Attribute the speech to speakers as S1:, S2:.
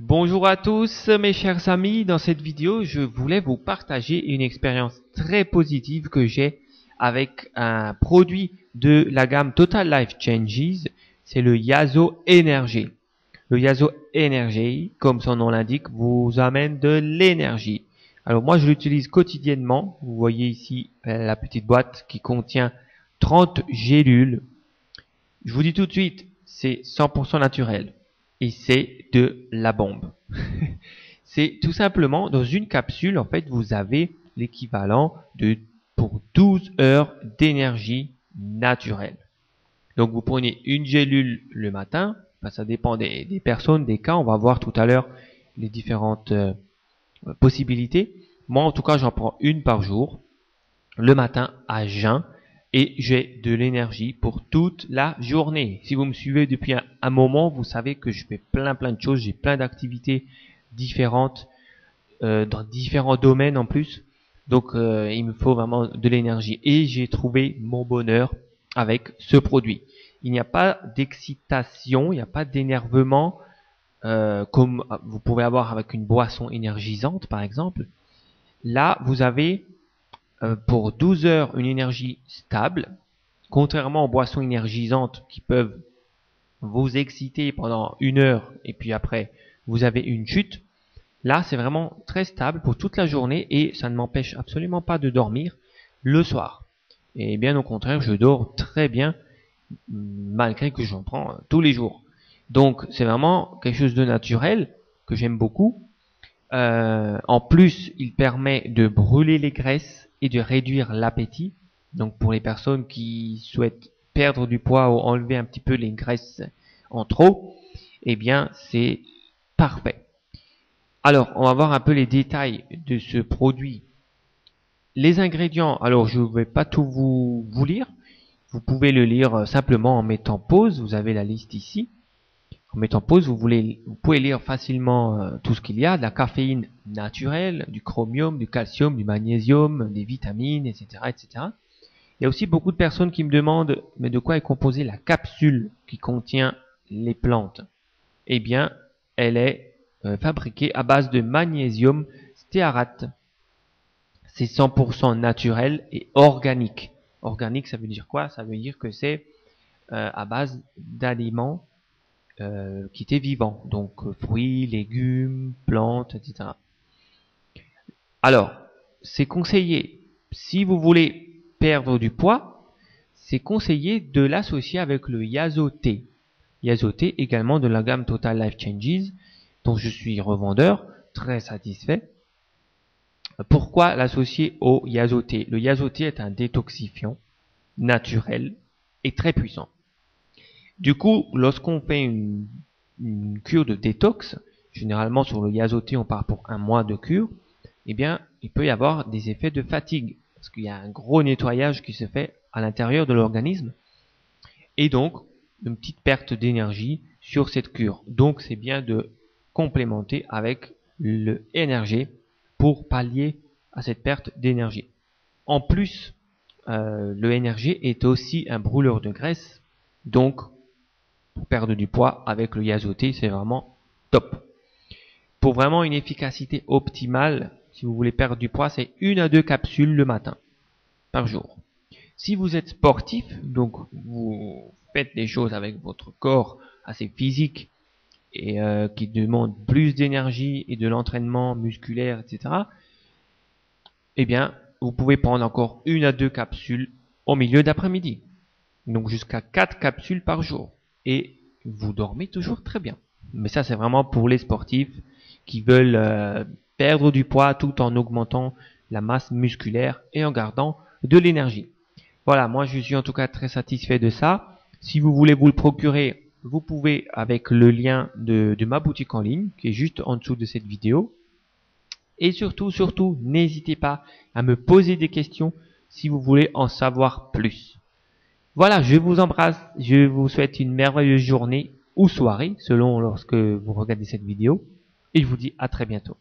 S1: Bonjour à tous mes chers amis, dans cette vidéo je voulais vous partager une expérience très positive que j'ai avec un produit de la gamme Total Life Changes, c'est le Yazo Energy. Le Yazo Energy, comme son nom l'indique, vous amène de l'énergie. Alors moi je l'utilise quotidiennement, vous voyez ici la petite boîte qui contient 30 gélules. Je vous dis tout de suite, c'est 100% naturel. Et c'est de la bombe. C'est tout simplement, dans une capsule, en fait, vous avez l'équivalent pour 12 heures d'énergie naturelle. Donc, vous prenez une gélule le matin. Ça dépend des personnes, des cas. On va voir tout à l'heure les différentes possibilités. Moi, en tout cas, j'en prends une par jour, le matin à jeun. Et j'ai de l'énergie pour toute la journée. Si vous me suivez depuis un moment, vous savez que je fais plein de choses, j'ai plein d'activités différentes dans différents domaines en plus. Donc il me faut vraiment de l'énergie et j'ai trouvé mon bonheur avec ce produit. Il n'y a pas d'excitation, il n'y a pas d'énervement comme vous pouvez avoir avec une boisson énergisante par exemple. Là, vous avez pour 12 heures une énergie stable, contrairement aux boissons énergisantes qui peuvent vous exciter pendant une heure et puis après vous avez une chute. Là, c'est vraiment très stable pour toute la journée et ça ne m'empêche absolument pas de dormir le soir. Et bien au contraire, je dors très bien malgré que j'en prends tous les jours. Donc, c'est vraiment quelque chose de naturel que j'aime beaucoup. En plus, il permet de brûler les graisses et de réduire l'appétit. Donc pour les personnes qui souhaitent perdre du poids ou enlever un petit peu les graisses en trop, eh bien c'est parfait. Alors on va voir un peu les détails de ce produit. Les ingrédients, alors je ne vais pas tout vous lire. Vous pouvez le lire simplement en mettant pause. Vous avez la liste ici. En mettant pause, vous pouvez lire facilement tout ce qu'il y a, de la caféine naturelle, du chromium, du calcium, du magnésium, des vitamines, etc., etc. Il y a aussi beaucoup de personnes qui me demandent, mais de quoi est composée la capsule qui contient les plantes? Eh bien, elle est fabriquée à base de magnésium stéarate. C'est 100% naturel et organique. Organique, ça veut dire quoi? Ça veut dire que c'est à base d'aliments qui étaient vivants, donc fruits, légumes, plantes, etc. Alors, c'est conseillé, si vous voulez perdre du poids, c'est conseillé de l'associer avec le Yazo-T. Yazo-T également de la gamme Total Life Changes, dont je suis revendeur, très satisfait. Pourquoi l'associer au Yazo-T? Le Yazo-T est un détoxifiant naturel et très puissant. Du coup, lorsqu'on fait une cure de détox, généralement sur le Yazo-T on part pour un mois de cure, eh bien, il peut y avoir des effets de fatigue, parce qu'il y a un gros nettoyage qui se fait à l'intérieur de l'organisme, et donc une petite perte d'énergie sur cette cure. Donc c'est bien de complémenter avec le NRG pour pallier à cette perte d'énergie. En plus, le NRG est aussi un brûleur de graisse, donc pour perdre du poids avec le Yazo-T, c'est vraiment top. Pour vraiment une efficacité optimale, si vous voulez perdre du poids, c'est 1 à 2 capsules le matin par jour. Si vous êtes sportif, donc vous faites des choses avec votre corps assez physique et qui demande plus d'énergie et de l'entraînement musculaire, etc., eh bien, vous pouvez prendre encore 1 à 2 capsules au milieu d'après-midi. Donc jusqu'à 4 capsules par jour. Et vous dormez toujours très bien. Mais ça, c'est vraiment pour les sportifs qui veulent perdre du poids tout en augmentant la masse musculaire et en gardant de l'énergie. Voilà, moi je suis en tout cas très satisfait de ça. Si vous voulez vous le procurer, vous pouvez avec le lien de ma boutique en ligne qui est juste en dessous de cette vidéo. Et surtout, n'hésitez pas à me poser des questions si vous voulez en savoir plus. Voilà, je vous embrasse, je vous souhaite une merveilleuse journée ou soirée selon lorsque vous regardez cette vidéo et je vous dis à très bientôt.